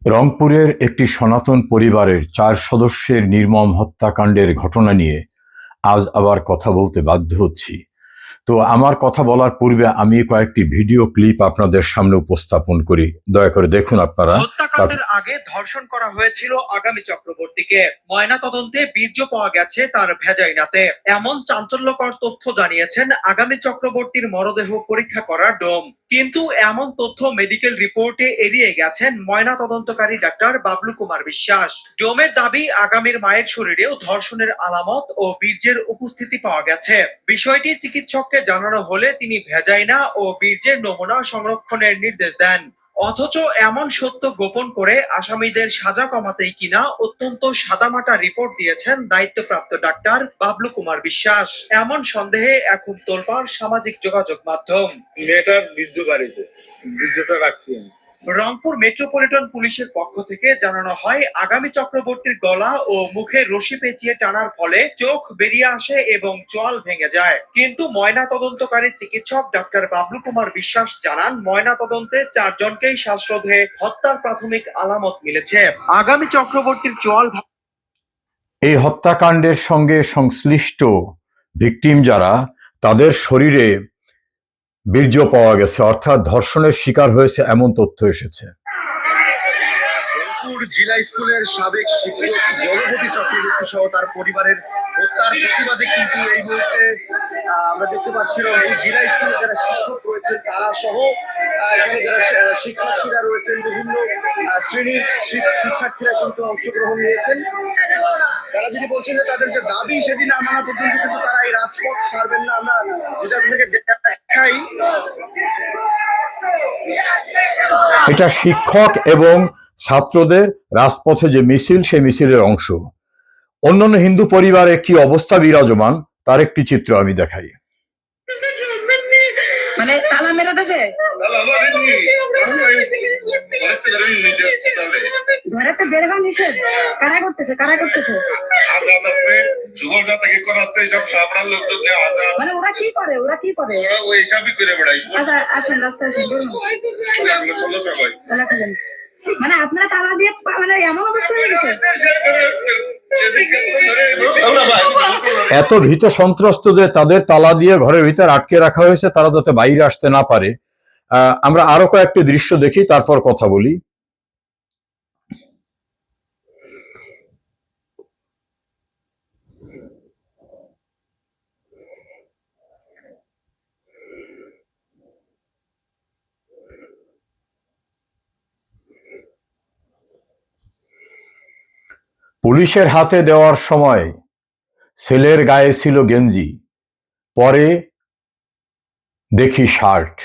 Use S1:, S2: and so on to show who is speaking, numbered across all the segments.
S1: রংপুরের একটি সনাতন পরিবারের ৪ সদস্যের নির্মম হত্যাকাণ্ডের ঘটনা নিয়ে আজ আবার কথা বলতে বাধ্য হচ্ছি। তো আমার কথা বলার পূর্বে আমি কয়েকটি ভিডিও ক্লিপ আপনাদের সামনে উপস্থাপন করি, দয়া করে দেখুন আপনারা।
S2: হত্যাকাণ্ডের আগে ধর্ষণ করা হয়েছিল আগামী চক্রবর্তীকে। ময়না তদন্তে বীর্য পাওয়া গেছে তার ভেজাইনাতে, এমন চাঞ্চল্যকর তথ্য জানিয়েছেন আগামী চক্রবর্তীর মরদেহ পরীক্ষা করা ডোম। কিন্তু এমন তথ্য মেডিকেল রিপোর্টে এড়িয়ে গেছেন ময়না তদন্তকারী ডাক্তার বাবলু কুমার বিশ্বাস। ডোমের দাবি, আগামীর মায়ের শরীরেও ধর্ষণের আলামত ও বীর্যের উপস্থিতি পাওয়া গেছে। বিষয়টি চিকিৎসককে জানানো হলে তিনি ভেজাইনা ও বীর্যের নমুনা সংরক্ষণের নির্দেশ দেন। অথচ এমন সত্য গোপন করে আসামিদের সাজা কমাতেই কিনা অত্যন্ত সাদামাটা রিপোর্ট দিয়েছেন দায়িত্বপ্রাপ্ত ডাক্তার বাবলু কুমার বিশ্বাস। এমন সন্দেহে এখন তোলপাড় সামাজিক যোগাযোগ মাধ্যম।
S3: মেয়েটার বীর্য বাড়িছে, বীর্যটা রাখছি আমি।
S2: রংপুর মেট্রোপলিটন পুলিশের পক্ষ থেকে জানানো হয়, আগামী চক্রবর্তীর গলা ও মুখে রশি পেঁচিয়ে টানার ফলে চোখ বেরিয়ে আসে এবং চোয়াল ভেঙে যায়। কিন্তু ময়না তদন্তকারী চিকিৎসক ডাক্তার বাবলু কুমার বিশ্বাস জানান, ময়না তদন্তে ৪ জনকেই শ্বাসরোধে হত্যার প্রাথমিক আলামত মিলেছে। আগামী চক্রবর্তীর চোয়াল
S1: এই হত্যাকাণ্ডের সঙ্গে সংশ্লিষ্ট ভিকটিম যারা, তাদের শরীরে বীর্য পাওয়া গেছে, অর্থাৎ ধর্ষণের শিকার হয়েছে এমন তথ্য এসেছে।
S4: রংপুর জেলা স্কুলের সাবেক শিক্ষক জগপতি চক্রবর্তী সহ তার পরিবারের হত্যার প্রতিবাদে কিন্তু এই মুহূর্তে আমরা দেখতে পাচ্ছি রংপুর জেলা স্কুলে যারা শিক্ষক রয়েছেন তারা সহ এখানে যারা শিক্ষার্থীরা রয়েছেন, বিভিন্ন শ্রেণীর শিক্ষার্থীরা কিন্তু অংশগ্রহণ নিয়েছেন। তারা যদি বলছেন যে তাদের যে দাবি সেটি না মানা পর্যন্ত কিন্তু তারা এই রাজপথ ছাড়বেন না। আমরা যেটা থেকে দেখাই,
S1: এটা শিক্ষক এবং ছাত্রদের রাজপথে যে মিছিল, সেই মিছিলের অংশ। অন্যান্য হিন্দু পরিবারে কি অবস্থা বিরাজমান তার একটি চিত্র আমি দেখাই।
S5: মানে তালা মেরে দেছে, ঘরেতে বের হওয়া নিষেধ। কারা করতেছে মানে ওরা কি করে আচ্ছা আসেন, রাস্তায় আসেন, মানে আপনারা তালা দিয়ে মানে এমন অবস্থা হয়ে গেছে।
S1: এত ভীত সন্ত্রস্ত যে তাদের তালা দিয়ে ঘরের ভিতর আটকে রাখা হয়েছে, তারা যাতে বাইরে আসতে না পারে। আমরা আরো কয়েকটি দৃশ্য দেখি, তারপর কথা বলি। পুলিশের হাতে দেওয়ার সময় ছেলের গায়ে ছিল গেঞ্জি, পরে দেখি শার্ট।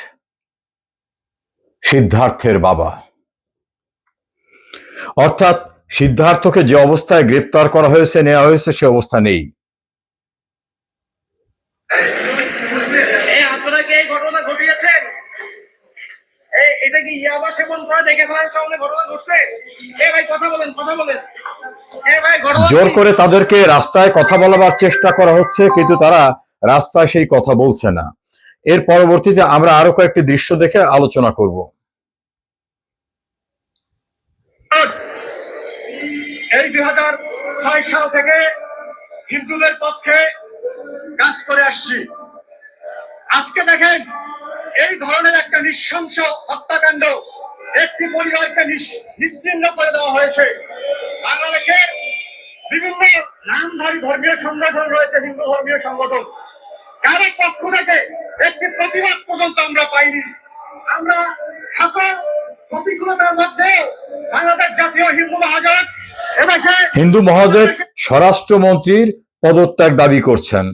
S1: সিদ্ধার্থের বাবা, অর্থাৎ সিদ্ধার্থকে যে অবস্থায় গ্রেপ্তার করা হয়েছে, নেওয়া হয়েছে, সে অবস্থা নেই।
S2: আপনারা কি এই ঘটনা ঘটিয়েছেন? এটা কি ইয়াবা সেবন করে দেখে ফেলার কারণে ঘটনা ঘটছে? ভাই কথা বলেন।
S1: জোর করে তাদেরকে রাস্তায় কথা বলাবার চেষ্টা করা হচ্ছে, কিন্তু তারা রাস্তায় সেই কথা বলছে না। এর পরবর্তীতে আমরা আরো কয়েকটি দৃশ্য দেখে আলোচনা করব।
S2: এই 2006 সাল থেকে হিন্দুদের পক্ষে কাজ করে আসছি। আজকে দেখেন, এই ধরনের একটা নৃশংস হত্যাকাণ্ড একটি পরিবারকে নিশ্চিহ্ন করে দেওয়া হয়েছে। বাংলাদেশের বিভিন্ন নামধারী ধর্মীয় সংগঠন রয়েছে, হিন্দু ধর্মীয় সংগঠন, কারো পক্ষ থেকে একটি প্রতিবাদ পর্যন্ত আমরা পাইনি। আমরা সকল প্রতিকূলতার মধ্যে বাংলাদেশ জাতীয় হিন্দু মহাজোট এদেশে
S1: হিন্দু মহাজোট স্বরাষ্ট্রমন্ত্রীর পদত্যাগ দাবি করছেন।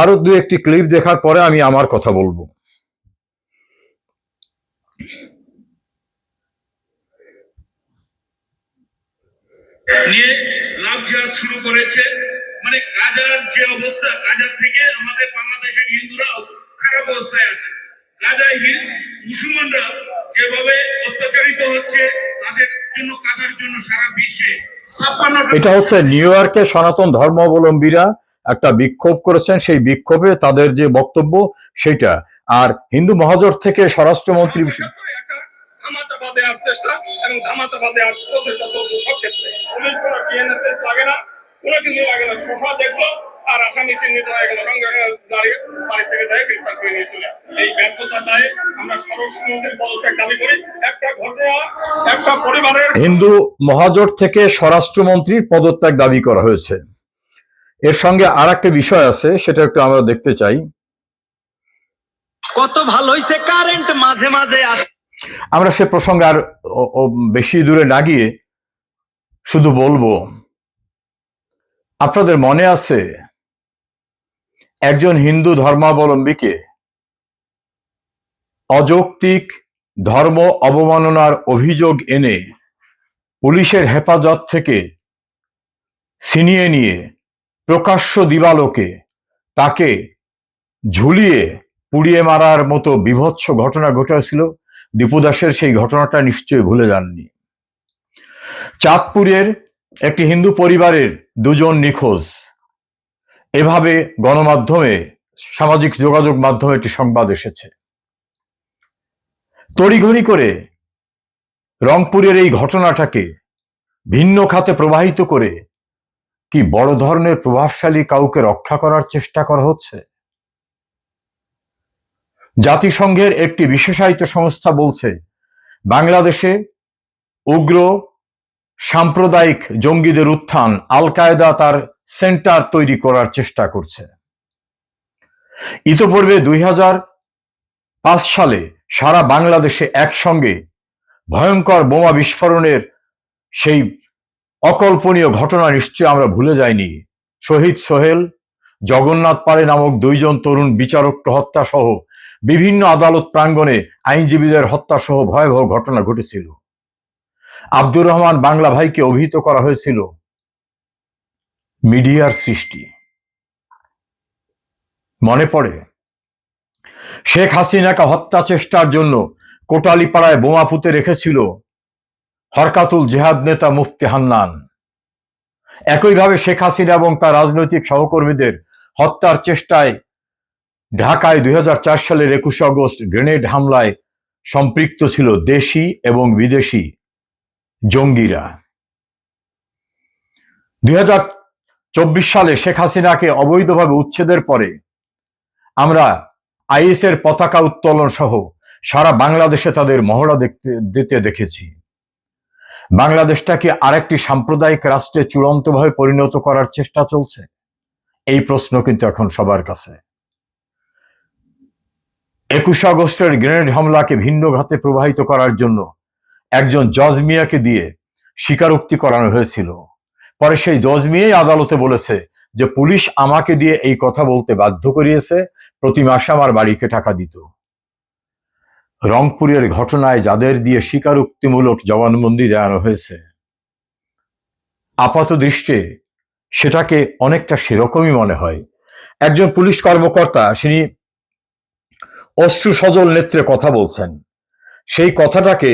S1: আরো দু একটি ক্লিপ দেখার পরে আমি আমার কথা বলবো।
S6: নিয়ে লাভ জিহাদ শুরু করেছে। মানে গাজার যে অবস্থা, গাজা থেকে আমাদের বাংলাদেশের হিন্দুরাও খারাপ অবস্থায় আছে। গাজায় মুসলমানরা যেভাবে অত্যাচারিত হচ্ছে, তাদের জন্য কাজার জন্য সারা বিশ্বে
S1: এটা হচ্ছে নিউ ইয়র্কে সনাতন ধর্মাবলম্বীরা একটা বিক্ষোভ করেছেন, সেই বিক্ষোভে তাদের যে বক্তব্য সেটা। আর হিন্দু মহাজোট থেকে স্বরাষ্ট্রমন্ত্রী
S6: ধামাচাপা দেওয়ার চেষ্টা এবং ধামাচাপা দেওয়ার প্রচেষ্টা চলছে সব ক্ষেত্রে। পুলিশ কোনো ডিএনএ টেস্ট লাগে না, কোনো কিছু লাগে না, শোষা দেখলো আর আসামি চিহ্নিত হয়ে গেল, সঙ্গে সঙ্গে দাঁড়িয়ে বাড়ি থেকে দেয় গ্রেফতার করে নিয়ে চলে। এই ব্যর্থতার দায়ে আমরা স্বরাষ্ট্রমন্ত্রীর পদত্যাগ দাবি করি। একটা ঘটনা, একটা পরিবারের
S1: হিন্দু মহাজোট থেকে স্বরাষ্ট্রমন্ত্রীর পদত্যাগ দাবি করা হয়েছে। এর সঙ্গে আর একটা বিষয় আছে, সেটা একটু আমরা দেখতে চাই।
S4: কত ভালো হইছে কারেন্ট মাঝে মাঝে আসে।
S1: আমরা সে প্রসঙ্গে আর বেশি দূরে না গিয়ে শুধু বলবো, আপনাদের মনে আছে একজন হিন্দু ধর্মাবলম্বীকে অযৌক্তিক ধর্ম অবমাননার অভিযোগ এনে পুলিশের হেফাজত থেকে ছিনিয়ে নিয়ে প্রকাশ্য দিবালোকে তাকে ঝুলিয়ে পুড়িয়ে মারার মতো বীভৎস ঘটনা ঘটেছিল? দীপু দাসের সেই ঘটনাটা নিশ্চয়ই ভুলে যাননি। চাঁদপুরের একটি হিন্দু পরিবারের দুজন নিখোঁজ, এভাবে গণমাধ্যমে, সামাজিক যোগাযোগ মাধ্যমে একটি সংবাদ এসেছে। তড়িঘড়ি করে রংপুরের এই ঘটনাটাকে ভিন্ন খাতে প্রবাহিত করে কি বড় ধরনের প্রভাবশালী কাউকে রক্ষা করার চেষ্টা করা হচ্ছে? জাতিসংঘের একটি বিশেষায়িত সংস্থা বলছে বাংলাদেশে উগ্র সাম্প্রদায়িক জঙ্গিদের উত্থান, আল কায়দা তার সেন্টার তৈরি করার চেষ্টা করছে। ইতোপূর্বে 2005 সালে সারা বাংলাদেশে একসঙ্গে ভয়ঙ্কর বোমা বিস্ফোরণের সেই অকল্পনীয় ঘটনা নিশ্চয় আমরা ভুলে যাইনি। শহীদ সোহেল, জগন্নাথ পাড়ে নামক দুইজন তরুণ বিচারককে হত্যা সহ বিভিন্ন আদালত প্রাঙ্গণে আইনজীবীদের হত্যা সহ ভয়াবহ ঘটনা ঘটেছিল। আব্দুর রহমান বাংলা ভাইকে অভিহিত করা হয়েছিল মিডিয়ার সৃষ্টি। মনে পড়ে শেখ হাসিনাকে হত্যা চেষ্টার জন্য কোটালীপাড়ায় বোমা পুঁতে রেখেছিল হরকাতুল জিহাদ নেতা মুফতি হান্নান। একইভাবে শেখ হাসিনা এবং তার রাজনৈতিক সহকর্মীদের হত্যার চেষ্টায় ঢাকায় 2004 সালের 21 আগস্ট গ্রেনেড হামলায় সম্পৃক্ত ছিল দেশি এবং বিদেশি জঙ্গিরা। 2024 সালে শেখ হাসিনাকে অবৈধভাবে উচ্ছেদের পরে আমরা আইএসের পতাকা উত্তোলন সহ সারা বাংলাদেশে তাদের মহড়া দিতে দেখেছি। বাংলাদেশটাকে আরেকটি সাম্প্রদায়িক রাষ্ট্রে চূড়ান্তভাবে পরিণত করার চেষ্টা চলছে? এই প্রশ্ন কিন্তু এখন সবার কাছে। 21 আগস্টের গ্রেনেড হামলাকে ভিন্ন ঘাতে প্রবাহিত করার জন্য একজন জজ মিয়াকে দিয়ে স্বীকারোক্তি করানো হয়েছিল। পরে সেই জজ মিয়াই আদালতে বলেছে যে পুলিশ আমাকে দিয়ে এই কথা বলতে বাধ্য করিয়েছে, প্রতি মাসে আমার বাড়িকে টাকা দিত। রংপুরের ঘটনায় যাদের দিয়ে স্বীকারোক্তিমূলক জবানবন্দি দেওয়ানো হয়েছে, আপাত দৃষ্টে সেটাকে অনেকটা সেরকমই মনে হয়। একজন পুলিশ কর্মকর্তা, তিনি অশ্রু সজল নেত্রে কথা বলছেন, সেই কথাটাকে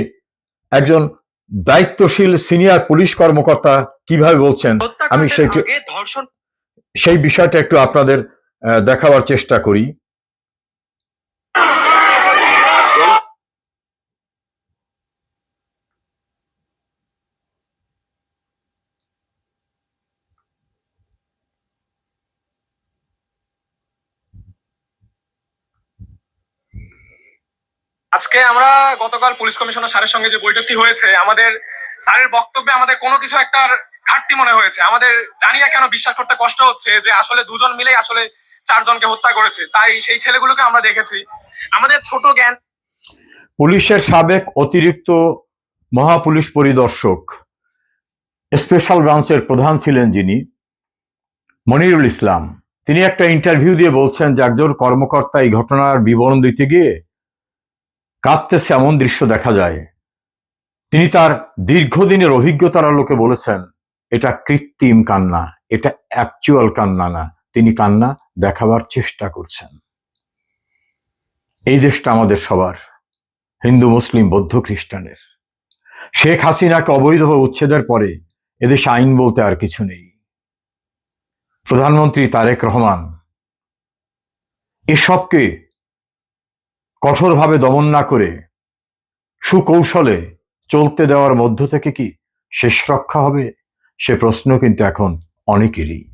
S1: একজন দায়িত্বশীল সিনিয়র পুলিশ কর্মকর্তা কিভাবে বলছেন, আমি সেই বিষয়টা একটু আপনাদের দেখাবার চেষ্টা করি।
S7: আজকে আমরা গতকাল পুলিশ কমিশনার স্যারের সঙ্গে যে বৈঠকটি হয়েছে, আমাদের স্যারের বক্তব্যে আমাদের কোনো কিছু একটা ঘাটতি মনে হয়েছে। আমাদের জানি না কেন বিশ্বাস করতে কষ্ট হচ্ছে যে আসলে দুজন মিলেই আসলে 4 জনকে হত্যা করেছে। তাই সেই ছেলেগুলোকে আমরা দেখেছি। আমাদের ছোট জ্ঞান।
S1: পুলিশের সাবেক অতিরিক্ত মহাপুলিশ পরিদর্শক, স্পেশাল ব্রাঞ্চের প্রধান ছিলেন যিনি, মনিরুল ইসলাম, তিনি একটা ইন্টারভিউ দিয়ে বলছেন যে একজন কর্মকর্তা এই ঘটনার বিবরণ দিতে গিয়ে কাঁদতেছে, এমন দৃশ্য দেখা যায়। তিনি তার দীর্ঘদিনের অভিজ্ঞতার আলোকে বলেছেন এটা কৃত্রিম কান্না, এটা অ্যাকচুয়াল কান্না না, তিনি কান্না দেখাবার চেষ্টা করছেন। এই দেশটা আমাদের সবার, হিন্দু মুসলিম বৌদ্ধ খ্রিস্টানের। শেখ হাসিনাকে অবৈধভাবে উচ্ছেদের পরে এদেশে আইন বলতে আর কিছু নেই। প্রধানমন্ত্রী তারেক রহমান এসবকে কঠোরভাবে দমন না করে সুকৌশলে চলতে দেওয়ার মধ্য থেকে কি শেষ রক্ষা হবে, সে প্রশ্ন কিন্তু এখন অনেকেরই।